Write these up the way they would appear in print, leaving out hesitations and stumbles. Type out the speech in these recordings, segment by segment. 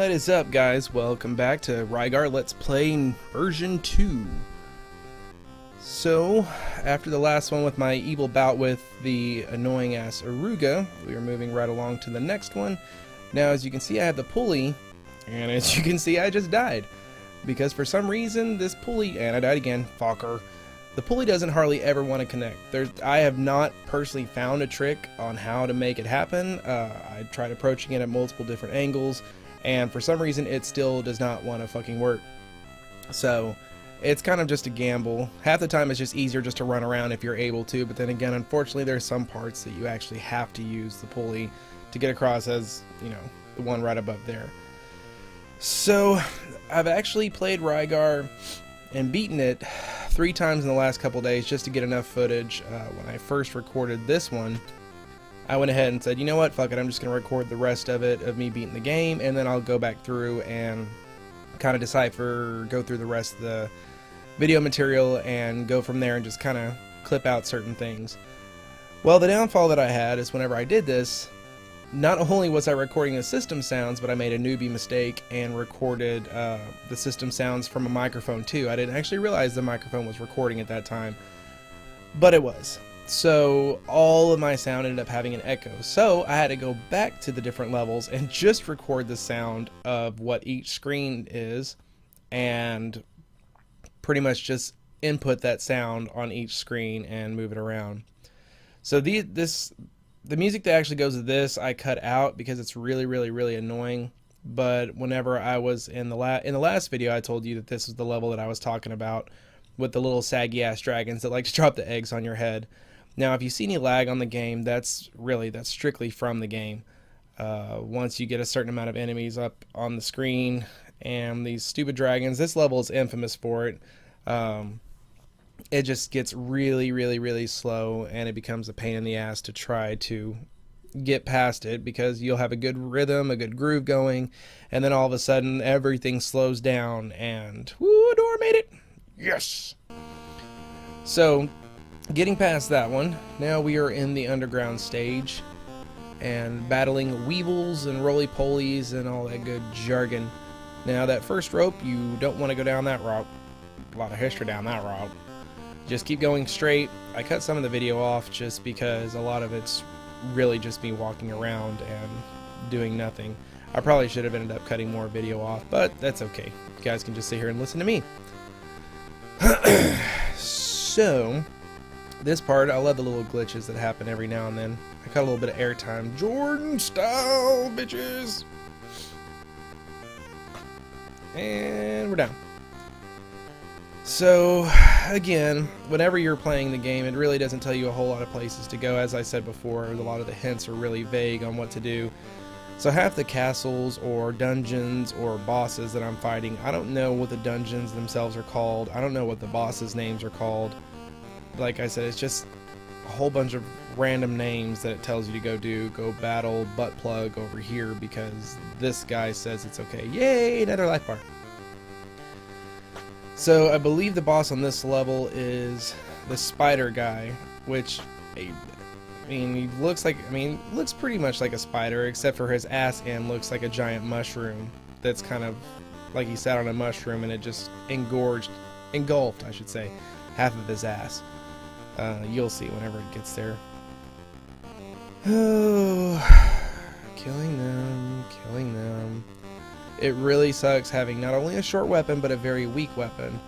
What is up, guys? Welcome back to Rygar Let's Play version 2. So, after the last one with my evil bout with the annoying ass Aruga, we are moving right along to the next one. Now, as you can see, I have the pulley, and as you can see, I just died. Because for some reason, this pulley, and I died again, fucker. The pulley doesn't hardly ever want to connect. I have not personally found a trick on how to make it happen. I tried approaching it at multiple different angles, and for some reason it still does not want to fucking work. So it's kind of just a gamble. Half the time it's just easier just to run around if you're able to, but then again, unfortunately, there's some parts that you actually have to use the pulley to get across, as you know, the one right above there. So I've actually played Rygar and beaten it 3 times in the last couple days just to get enough footage. When I first recorded this one, I went ahead and said, you know what, fuck it, I'm just going to record the rest of it, of me beating the game, and then I'll go back through and kind of decipher, go through the rest of the video material and go from there and just kind of clip out certain things. Well, the downfall that I had is whenever I did this, not only was I recording the system sounds, but I made a newbie mistake and recorded the system sounds from a microphone too. I didn't actually realize the microphone was recording at that time, but it was. So all of my sound ended up having an echo. So I had to go back to the different levels and just record the sound of what each screen is and pretty much just input that sound on each screen and move it around. So the music that actually goes with this I cut out because it's really annoying. But whenever I was in the last video, I told you that this was the level that I was talking about with the little saggy ass dragons that like to drop the eggs on your head. Now, if you see any lag on the game, that's strictly from the game. Once you get a certain amount of enemies up on the screen and these stupid dragons, this level is infamous for it. It just gets really slow, and it becomes a pain in the ass to try to get past it because you'll have a good rhythm, a good groove going, and then all of a sudden everything slows down and woo, door made it. Yes. So, getting past that one, now we are in the underground stage and battling weevils and roly-polies and all that good jargon. Now, that first rope, you don't want to go down that route. A lot of history down that route. Just keep going straight. I cut some of the video off just because a lot of it's really just me walking around and doing nothing. I probably should have ended up cutting more video off, but that's okay. You guys can just sit here and listen to me. So, this part, I love the little glitches that happen every now and then. I got a little bit of airtime. Jordan style, bitches! And we're down. So, again, whenever you're playing the game, it really doesn't tell you a whole lot of places to go. As I said before, a lot of the hints are really vague on what to do. So half the castles or dungeons or bosses that I'm fighting, I don't know what the dungeons themselves are called. I don't know what the bosses' names are called. Like I said, it's just a whole bunch of random names that it tells you to go do. Go battle butt plug over here because this guy says it's okay. Yay, another life bar. So I believe the boss on this level is the spider guy, which, I mean, he looks pretty much like a spider, except for his ass end looks like a giant mushroom that's kind of like he sat on a mushroom and it just engulfed, I should say, half of his ass. You'll see whenever it gets there. Oh, killing them. It really sucks having not only a short weapon, but a very weak weapon.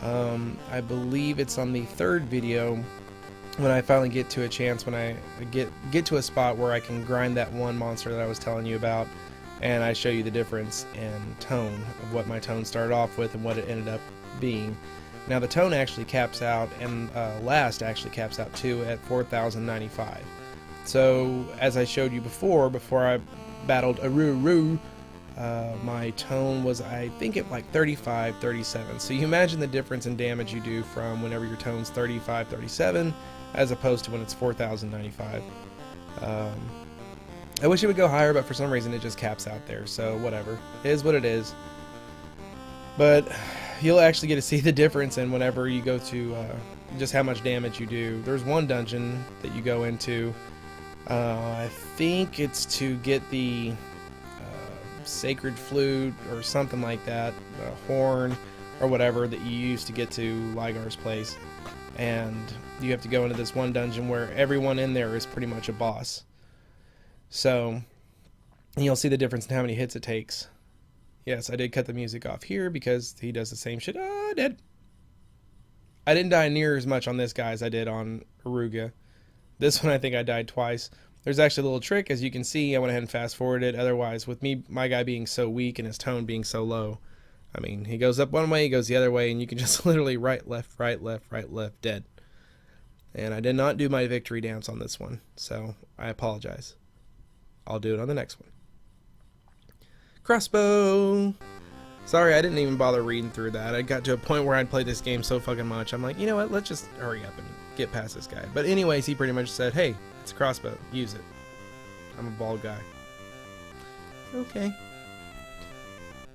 I believe it's on the 3rd video when I finally get to a chance, when I get to a spot where I can grind that one monster that I was telling you about, and I show you the difference in tone of what my tone started off with and what it ended up being. Now, the tone actually caps out, and last actually caps out too, at 4095. So, as I showed you before I battled Aruru, my tone was, I think, at like 35, 37. So you imagine the difference in damage you do from whenever your tone's 35, 37, as opposed to when it's 4095. I wish it would go higher, but for some reason it just caps out there. So whatever, it is what it is. But you'll actually get to see the difference in whenever you go to just how much damage you do. There's one dungeon that you go into. I think it's to get the sacred flute or something like that, a horn or whatever that you use to get to Rygar's place. And you have to go into this one dungeon where everyone in there is pretty much a boss. So you'll see the difference in how many hits it takes. Yes, I did cut the music off here because he does the same shit. Oh, dead. I didn't die near as much on this guy as I did on Aruga. This one I think I died twice. There's actually a little trick, as you can see. I went ahead and fast forwarded. Otherwise, with my guy being so weak and his tone being so low, I mean, he goes up one way, he goes the other way, and you can just literally right, left, dead. And I did not do my victory dance on this one, so I apologize. I'll do it on the next one. Crossbow! Sorry, I didn't even bother reading through that. I got to a point where I'd played this game so fucking much, I'm like, you know what, let's just hurry up and get past this guy. But anyways, he pretty much said, hey, it's a crossbow, use it. I'm a bald guy. Okay.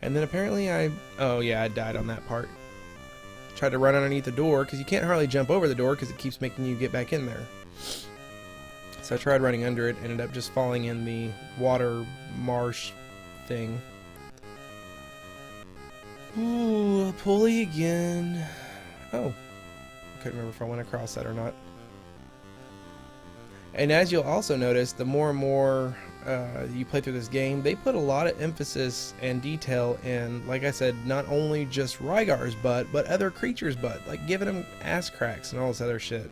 And then apparently oh yeah, I died on that part. Tried to run underneath the door, because you can't hardly jump over the door because it keeps making you get back in there. So I tried running under it, ended up just falling in the water marsh thing. Ooh, a pulley again. Oh, I couldn't remember if I went across that or not. And as you'll also notice, the more and more you play through this game, they put a lot of emphasis and detail in, like I said, not only just Rygar's butt, but other creatures' butt, like giving them ass cracks and all this other shit.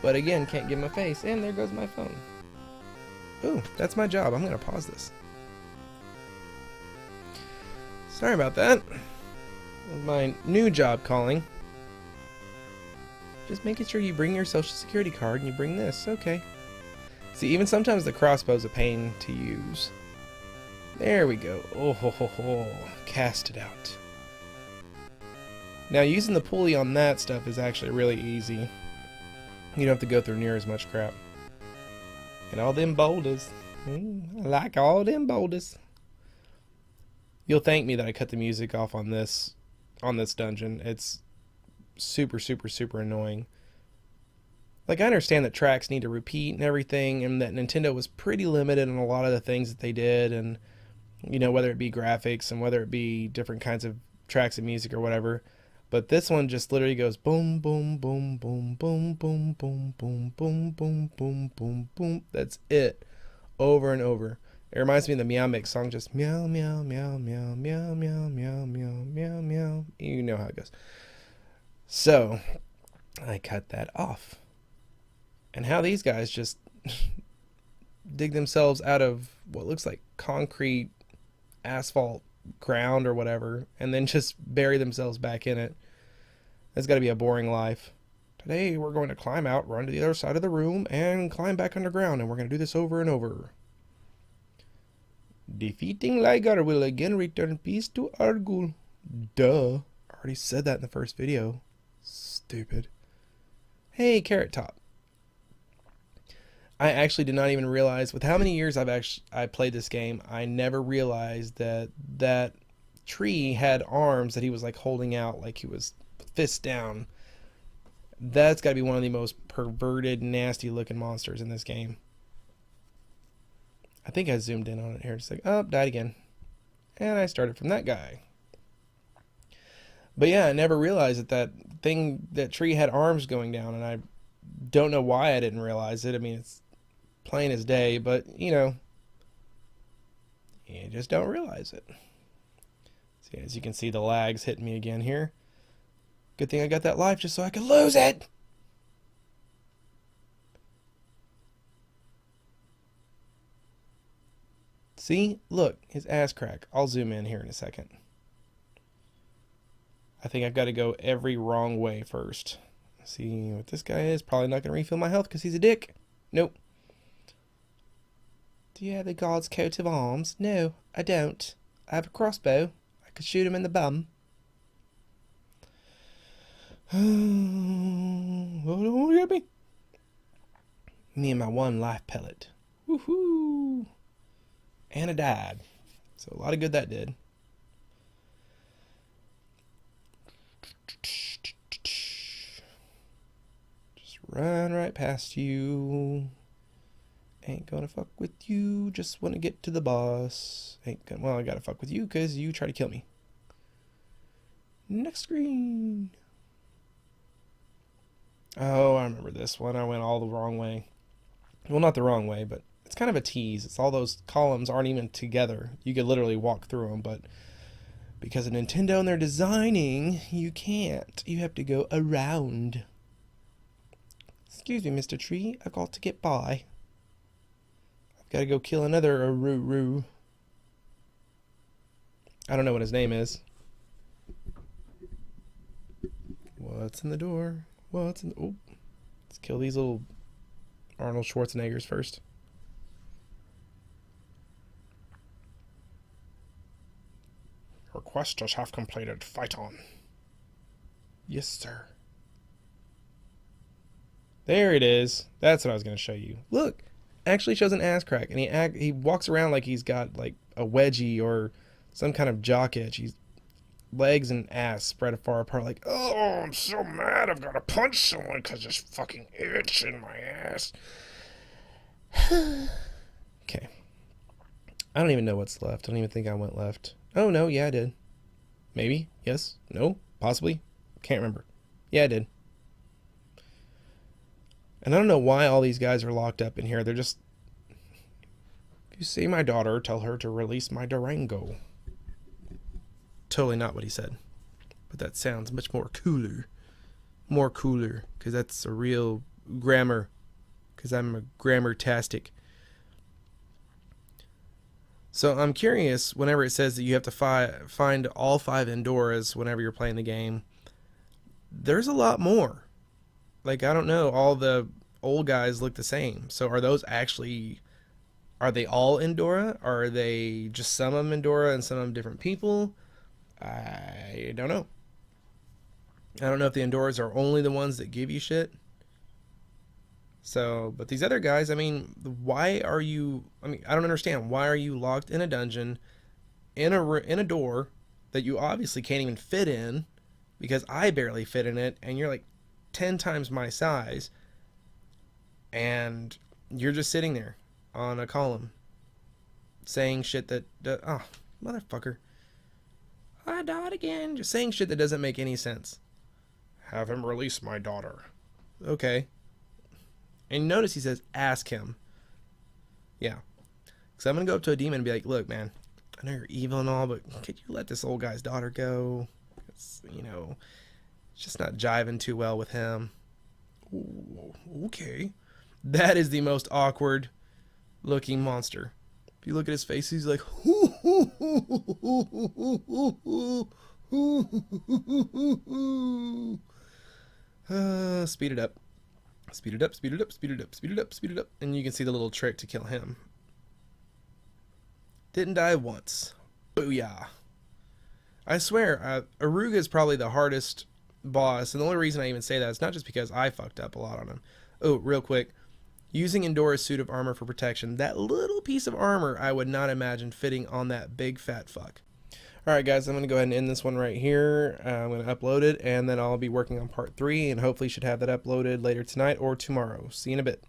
But again, can't give him a face, and there goes my phone. Ooh, that's my job. I'm gonna pause this. Sorry about that. My new job calling. Just making sure you bring your social security card and you bring this. Okay. See, even sometimes the crossbow's a pain to use. There we go. Oh ho ho ho. Cast it out. Now using the pulley on that stuff is actually really easy. You don't have to go through near as much crap. And all them boulders. I like all them boulders. You'll thank me that I cut the music off on this dungeon. It's super annoying. Like, I understand that tracks need to repeat and everything, and that Nintendo was pretty limited on a lot of the things that they did, and you know, whether it be graphics and whether it be different kinds of tracks of music or whatever. But this one just literally goes boom boom boom boom boom boom boom boom boom boom boom boom boom. That's it, over and over. It reminds me of the Meow Mix song, just meow meow meow meow meow meow meow meow meow meow. You know how it goes. So I cut that off. And how these guys just dig themselves out of what looks like concrete, asphalt, ground or whatever, and then just bury themselves back in it. That's got to be a boring life. Today we're going to climb out, run to the other side of the room, and climb back underground, and we're going to do this over and over. Defeating Rygar will again return peace to Argul. Duh. I already said that in the first video. Stupid. Hey, Carrot Top. I actually did not even realize, with how many years I played this game, I never realized that tree had arms that he was like holding out, like he was fist down. That's got to be one of the most perverted, nasty looking monsters in this game. I think I zoomed in on it here. Just like, oh, died again. And I started from that guy. But yeah, I never realized that tree had arms going down, and I don't know why I didn't realize it. I mean, it's plain as day, but you know, you just don't realize it. See, as you can see, the lag's hitting me again here. Good thing I got that life just so I could lose it. See, look, his ass crack. I'll zoom in here in a second. I think I've got to go every wrong way first. See what this guy is. Probably not going to refill my health because he's a dick. Nope. Do you have the god's coat of arms? No, I don't. I have a crossbow. I could shoot him in the bum. Oh, don't get me. Me and my one life pellet. Woohoo! And I died. So a lot of good that did. Just run right past you. Ain't gonna fuck with you, just wanna get to the boss. Ain't gonna, well, I gotta fuck with you because you try to kill me. Next screen. Oh, I remember this one. I went all the wrong way. Well, not the wrong way, but it's kind of a tease. It's all those columns aren't even together. You could literally walk through them, but because of Nintendo and their designing, you can't. You have to go around. Excuse me, Mr. Tree. I've got to get by. I've got to go kill another Aruru. I don't know what his name is. What's in the door? What's in the... Oh. Let's kill these little Arnold Schwarzeneggers first. Request is half completed. Fight on. Yes, sir. There it is. That's what I was going to show you. Look. Actually shows an ass crack. And he walks around like he's got like a wedgie or some kind of jock itch. He's legs and ass spread far apart like, oh, I'm so mad. I've got to punch someone because there's fucking itch in my ass. Okay. I don't even know what's left. I don't even think I went left. Oh, no. Yeah, I did. Maybe. Yes. No. Possibly. Can't remember. Yeah, I did. And I don't know why all these guys are locked up in here. They're just... If you see my daughter, tell her to release my Durango. Totally not what he said. But that sounds much more cooler. More cooler. Because that's a real grammar. Because I'm a grammar-tastic. So I'm curious, whenever it says that you have to find all 5 Endoras whenever you're playing the game, there's a lot more. Like, I don't know, all the old guys look the same. So are those actually, are they all Endora? Or are they just some of them Endora and some of them different people? I don't know. I don't know if the Endoras are only the ones that give you shit. So, but these other guys, I mean, why are you, I mean, I don't understand. Why are you locked in a dungeon, in a door that you obviously can't even fit in, because I barely fit in it, and you're like 10 times my size, and you're just sitting there on a column saying shit that, oh, motherfucker. I died again. Just saying shit that doesn't make any sense. Have him release my daughter. Okay. And notice he says, ask him. Yeah. Because I'm going to go up to a demon and be like, look, man, I know you're evil and all, but could you let this old guy's daughter go? It's, you know, it's just not jiving too well with him. Ooh, okay. That is the most awkward looking monster. If you look at his face, he's like, speed it up. Speed it up, speed it up, speed it up, speed it up, speed it up. And you can see the little trick to kill him. Didn't die once. Booyah. I swear, Aruga is probably the hardest boss. And the only reason I even say that is not just because I fucked up a lot on him. Oh, real quick. Using Endora's suit of armor for protection. That little piece of armor I would not imagine fitting on that big fat fuck. Alright guys, I'm going to go ahead and end this one right here. I'm going to upload it, and then I'll be working on part 3, and hopefully should have that uploaded later tonight or tomorrow. See you in a bit.